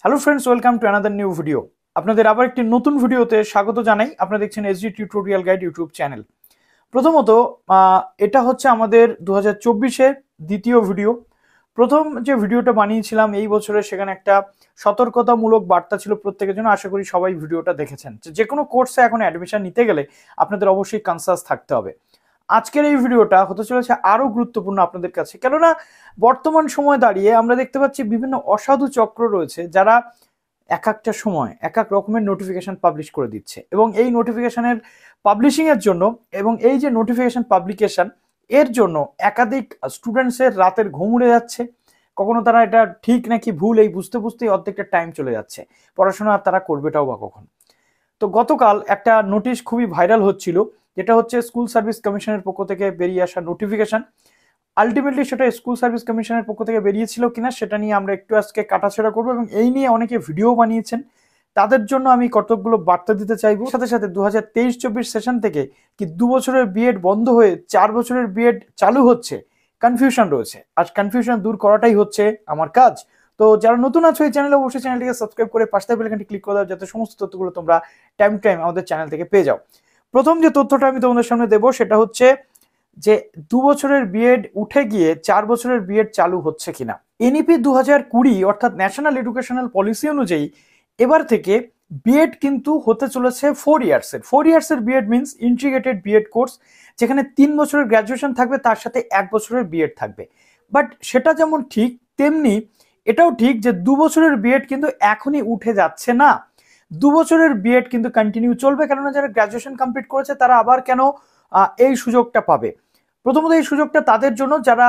Hello friends, welcome to another new video. আপনাদের আবার একটি নতুন ভিডিওতে স্বাগত জানাই। আপনারা দেখছেন SD tutorial guide YouTube channel. প্রথমত এটা হচ্ছে আমাদের 2024-এর দ্বিতীয় ভিডিও। প্রথম যে ভিডিওটা বানিয়েছিলাম এই বছরে, সেখানে একটা সতর্কতামূলক বার্তা ছিল প্রত্যেকের জন্য। আশা করি সবাই ভিডিওটা দেখেছেন। যে কোনো কোর্সে এখন অ্যাডমিশন নিতে গেলে আপনাদের অবশ্যই কনসাস থাকতে হবে। আজকের এই ভিডিওটা হতে চলেছে আরো গুরুত্বপূর্ণ আপনাদের কাছে, কেননা বর্তমান সময় দাঁড়িয়ে আমরা দেখতে পাচ্ছি বিভিন্ন অসাধু চক্র রয়েছে যারা এক একটা সময় এক এক রকমের নোটিফিকেশন পাবলিশ করে দিচ্ছে, এবং এই নোটিফিকেশনের পাবলিশিং এর জন্য এবং এই যে নোটিফিকেশন পাবলিকেশন এর জন্য একাধিক স্টুডেন্টসের রাতের ঘুম উড়ে যাচ্ছে। কখনো তারা এটা ঠিক নাকি ভুল এই বুঝতে বুঝতেই অর্ধেকটা টাইম চলে যাচ্ছে, পড়াশোনা আর তারা করবেটাও বা কখন। তো গতকাল একটা নোটিশ খুবই ভাইরাল হচ্ছিল, যেটা হচ্ছে স্কুল সার্ভিস কমিশনের পক্ষ থেকে বেরিয়ে আসা নোটিফিকেশন। আলটিমেটলি সেটা স্কুল সার্ভিস কমিশনের পক্ষ থেকে বেরিয়েছিল কিনা সেটা নিয়ে আমরা একটু আজকে কাটাছেড়া করবো, এবং এই নিয়ে অনেকে ভিডিও বানিয়েছেন, তাদের জন্য আমি কতকগুলো বার্তা দিতে চাইবো। সাথে সাথে 2023-24 সেশন থেকে কি 2 বছরের বিএড বন্ধ হয়ে 4 বছরের বিএড চালু হচ্ছে, কনফিউশন রয়েছে। আর কনফিউশন দূর করাটাই হচ্ছে আমার কাজ। তো যারা নতুন আছো এই চ্যানেলে, অবশ্যই চ্যানেলটিকে সাবস্ক্রাইব করে পাশে বেল আইকনটি ক্লিক করে দাও, যাতে সমস্ত তথ্যগুলো তোমরা টাইম টু টাইম আমাদের চ্যানেল থেকে পেয়ে যাও। প্রথম যে তথ্যটা আমি তোমাদের সামনে দেবো সেটা হচ্ছে যে 2 বছরের বিএড উঠে গিয়ে 4 বছরের বিএড চালু হচ্ছে কিনা। এনইপি 2020 অর্থাৎ ন্যাশনাল এডুকেশনাল পলিসি অনুযায়ী এবার থেকে বিএড কিন্তু হতে চলেছে 4 ইয়ার্সের। 4 ইয়ার্সের BEd means integrated BEd course, যেখানে 3 বছরের গ্র্যাজুয়েশন থাকবে, তার সাথে 1 বছরের বিএড থাকবে। বাট সেটা যেমন ঠিক, তেমনি এটাও ঠিক যে 2 বছরের বিএড কিন্তু এখনই উঠে যাচ্ছে না। 2 বছরের বিএড কিন্তু কন্টিনিউ চলবে, কেননা যারা গ্র্যাজুয়েশন কমপ্লিট করেছে তারা আবার কেন এই সুযোগটা পাবে? প্রথমত এই সুযোগটা তাদের জন্য যারা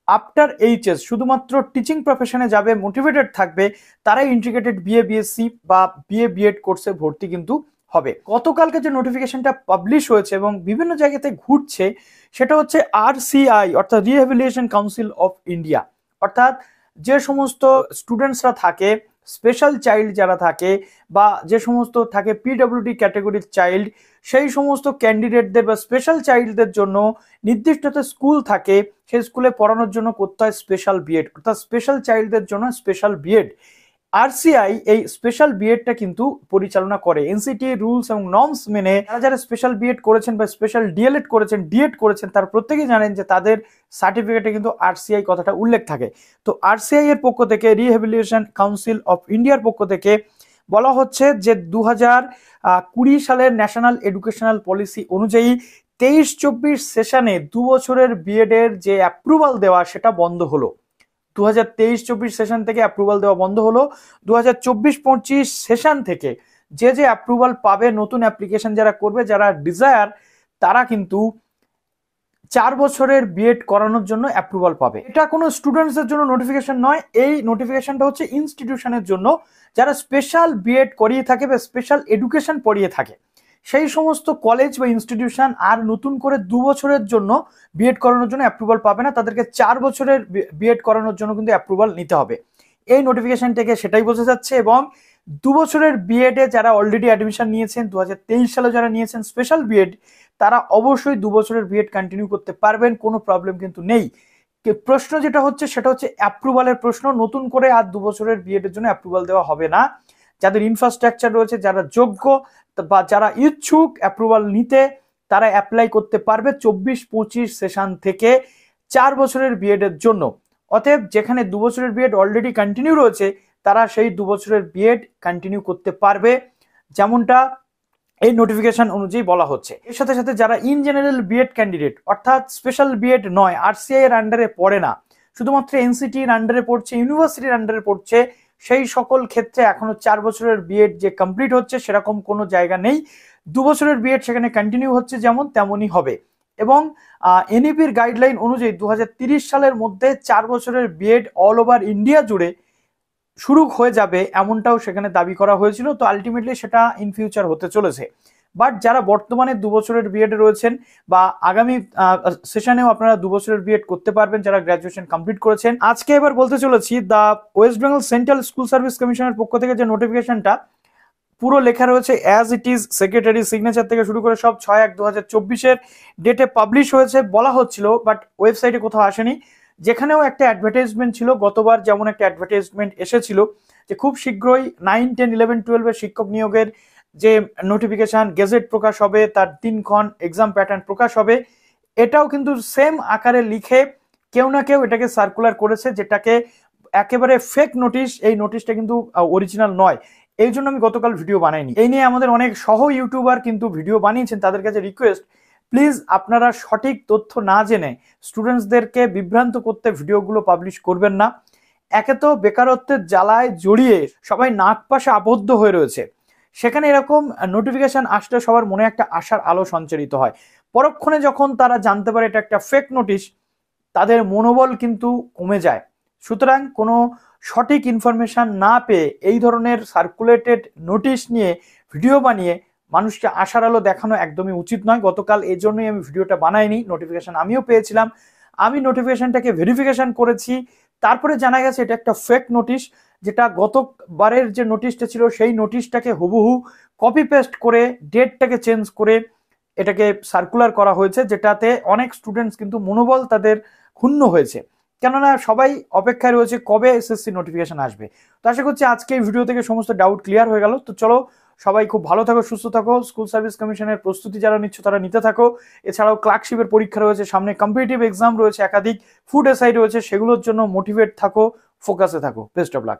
আফটার এইচএস শুধুমাত্র টিচিং প্রফেশনে যাবে, মোটিভেটেড থাকবে, তারাই ইন্টিগ্রেটেড বিএ বিএসসি বা বিএ বিএড কোর্সে ভর্তি কিন্তু হবে। গতকালকে যে নোটিফিকেশনটা পাবলিশ হয়েছে এবং বিভিন্ন জায়গাতে ঘুরছে, সেটা হচ্ছে আরসিআই অর্থাৎ রিহ্যাবিলিটেশন কাউন্সিল অফ ইন্ডিয়া। অর্থাৎ যে সমস্ত স্টুডেন্টসরা থাকে, স্পেশাল চাইল্ড যারা থাকে, বা যে সমস্ত থাকে পিডব্লিউডি ক্যাটাগরির চাইল্ড, সেই সমস্ত ক্যান্ডিডেটদের বা স্পেশাল চাইল্ডদের জন্য নির্দিষ্ট স্কুল থাকে, সেই স্কুলে পড়ানোর জন্য করতে হয় স্পেশাল বিএড, অর্থাৎ স্পেশাল চাইল্ডদের জন্য স্পেশাল বিএড। আরসিআই এই স্পেশাল বিএডটা কিন্তু পরিচালনা করে এনসিটি রুলস এবং নর্মস মেনে। যারা যারা স্পেশাল বিএড করেছেন বা স্পেশাল ডিএলএড করেছেন, ডিএড করেছেন, তারা প্রত্যেকেই জানেন যে তাদের সার্টিফিকেটে কিন্তু আরসিআই কথাটা উল্লেখ থাকে। তো আরসিআই এর পক্ষ থেকে, রিহ্যাবিলিটেশন কাউন্সিল অফ ইন্ডিয়ার পক্ষ থেকে বলা হচ্ছে যে 2020 সালের ন্যাশনাল এডুকেশনাল পলিসি অনুযায়ী 23-24 সেশনে 2 বছরের বিএড এর যে অ্যাপ্রুভাল দেওয়া সেটা বন্ধ হলো। 2023-24 সেশন থেকে অ্যাপ্রুভাল দেওয়া বন্ধ হলো। 2024-25 সেশন থেকে যে যে অ্যাপ্রুভাল পাবে, নতুন অ্যাপ্লিকেশন যারা করবে, যারা ডিজায়ার, তারা কিন্তু 4 বছরের বিএড করানোর জন্য অ্যাপ্রুভাল পাবে। এটা কোনো স্টুডেন্টসদের জন্য নোটিফিকেশন নয়, এই নোটিফিকেশনটা হচ্ছে ইনস্টিটিউশনের জন্য, যারা স্পেশাল বিএড করিয়ে থাকে বা স্পেশাল এডুকেশন পড়িয়ে থাকে। সেই সমস্ত কলেজ বা ইনস্টিটিউশন আর নতুন করে 2 বছরের জন্য বিএড করানোর জন্য অ্যাপ্রুভাল পাবে না, তাদেরকে 4 বছরের বিএড করানোর জন্য কিন্তু অ্যাপ্রুভাল নিতে হবে। এই নোটিফিকেশন থেকে সেটাই বোঝা যাচ্ছে। এবং 2 বছরের বিএডে যারা অলরেডি অ্যাডমিশন নিয়েছেন, 2023 সালে যারা নিয়েছেন স্পেশাল বিএড, তারা অবশ্যই 2 বছরের বিএড কন্টিনিউ করতে পারবেন, কোনো প্রবলেম কিন্তু নেই। প্রশ্ন যেটা হচ্ছে সেটা হচ্ছে অ্যাপ্রুভালের প্রশ্ন। নতুন করে আর 2 বছরের বিএড এর জন্য অ্যাপ্রুভাল দেওয়া হবে না। যাদের ইনফ্রাস্ট্রাকচার রয়েছে, যারা যোগ্য বা যারা ইচ্ছুক অ্যাপ্রুভাল নিতে, তারা অ্যাপ্লাই করতে পারবে 24-25 সেশন থেকে 4 বছরের বিএড এর জন্য। অতএব যেখানে 2 বছরের বিএড অলরেডি কন্টিনিউ রয়েছে, তারা সেই 2 বছরের বিএড কন্টিনিউ করতে পারবে, যেমনটা এই নোটিফিকেশন অনুযায়ী বলা হচ্ছে। এর সাথে সাথে যারা ইন জেনারেল বিএড ক্যান্ডিডেট, অর্থাৎ স্পেশাল বিএড নয়, আরসিআই এর আন্ডারে পড়ে না, শুধুমাত্র এনসিটির আন্ডারে পড়ছে, ইউনিভার্সিটির আন্ডারে পড়ছে, সেই সকল ক্ষেত্রে এখনো 4 বছরের বিএড যে কমপ্লিট হচ্ছে সেরকম কোনো জায়গা নেই। 2 বছরের বিএড সেখানে কন্টিনিউ হচ্ছে, যেমন তেমনই হবে। এবং এনইপির গাইডলাইন অনুযায়ী 2030 সালের মধ্যে 4 বছরের বিএড অল ওভার ইন্ডিয়া জুড়ে শুরু হয়ে যাবে, এমনটাও সেখানে দাবি করা হয়েছিল। তো আলটিমেটলি সেটা ইন ফিউচার হতে চলেছে। বাট যারা বর্তমানে 2 বছরের বিএড রয়েছেন বা আগামী সেশনেও আপনারা 2 বছরের বিএড করতে পারবেন, যারা গ্র্যাজুয়েশন কমপ্লিট করেছেন। আজকে এবার বলতে চলেছি the West Bengal central school service কমিশনের পক্ষ থেকে যে নোটিফিকেশনটা পুরো লেখা রয়েছে as it is, secretary signature থেকে শুরু করে সব 6/1/2024 ডেটে পাবলিশ হয়েছে বলা হচ্ছিল, বাট ওয়েবসাইটে কোথাও আসেনি। যেখানেও একটা অ্যাডভার্টাইজমেন্ট ছিল, গতবার যেমন একটা অ্যাডভার্টাইজমেন্ট এসেছিল যে খুব শীঘ্রই 9, 10, 11, 12 শিক্ষক নিয়োগের যে নোটিফিকেশন গেজেট প্রকাশ হবে, তার দিনক্ষণ, এক্সাম প্যাটার্ন প্রকাশ হবে। এটাও কিন্তু সেম আকারে লিখে কেউ না কেউ এটাকে সার্কুলার করেছে, যেটাকে একেবারে ফেক নোটিশ। এই নোটিশটা কিন্তু অরিজিনাল নয়, এই জন্য আমি গতকাল ভিডিও বানাইনি। এই নিয়ে আমাদের অনেক সহ ইউটিউবার কিন্তু ভিডিও বানিয়েছেন। তাদের কাছে রিকোয়েস্ট, প্লিজ আপনারা সঠিক তথ্য না জেনে স্টুডেন্টসদেরকে বিভ্রান্ত করতে ভিডিওগুলো পাবলিশ করবেন না। একে তো বেকারত্বের জ্বালায় জড়িয়ে সবাই নাক পাশে আবদ্ধ হয়ে রয়েছে, সেখানে এরকম নোটিফিকেশন আসলে সবার মনে একটা আশার আলো সঞ্চারিত হয়। পরক্ষণে যখন তারা জানতে পারে এটা একটা ফেক নোটিশ, তাদের মনোবল কিন্তু কমে যায়। সুতরাং কোনো সঠিক ইনফরমেশন না পেয়ে এই ধরনের সার্কুলেটেড নোটিশ নিয়ে ভিডিও বানিয়ে মানুষকে আশার আলো দেখানো একদমই উচিত নয়। গতকাল এই জন্যই আমি ভিডিওটা বানাইনি। নোটিফিকেশন আমিও পেয়েছিলাম, আমি নোটিফিকেশনটাকে ভেরিফিকেশন করেছি, তারপরে জানা গেছে এটা একটা ফেক নোটিশ, যেটা গতবারের যে নোটিশটা ছিল সেই নোটিশটাকে হুবহু কপি পেস্ট করে ডেটটাকে চেঞ্জ করে এটাকে সার্কুলার করা হয়েছে, যেটাতে অনেক স্টুডেন্টস কিন্তু মনোবল তাদের ক্ষুণ্ণ হয়েছে। কেননা সবাই অপেক্ষায় রয়েছে কবে এসএসসি নোটিফিকেশন আসবে। তো আশা করছি আজকে এই ভিডিও থেকে সমস্ত ডাউট ক্লিয়ার হয়ে গেল। তো চলো, সবাই খুব ভালো থাকো, সুস্থ থাকো। স্কুল সার্ভিস কমিশনের প্রস্তুতি যারা নিচ্ছ তারা নিতে থাকো। এছাড়াও ক্লার্কশিপের পরীক্ষা রয়েছে সামনে, কম্পিটিটিভ এক্সাম রয়েছে একাধিক, ফুড এসআই রয়েছে, সেগুলোর জন্য মোটিভেট থাকো, ফোকাসে থাকো। Best of luck.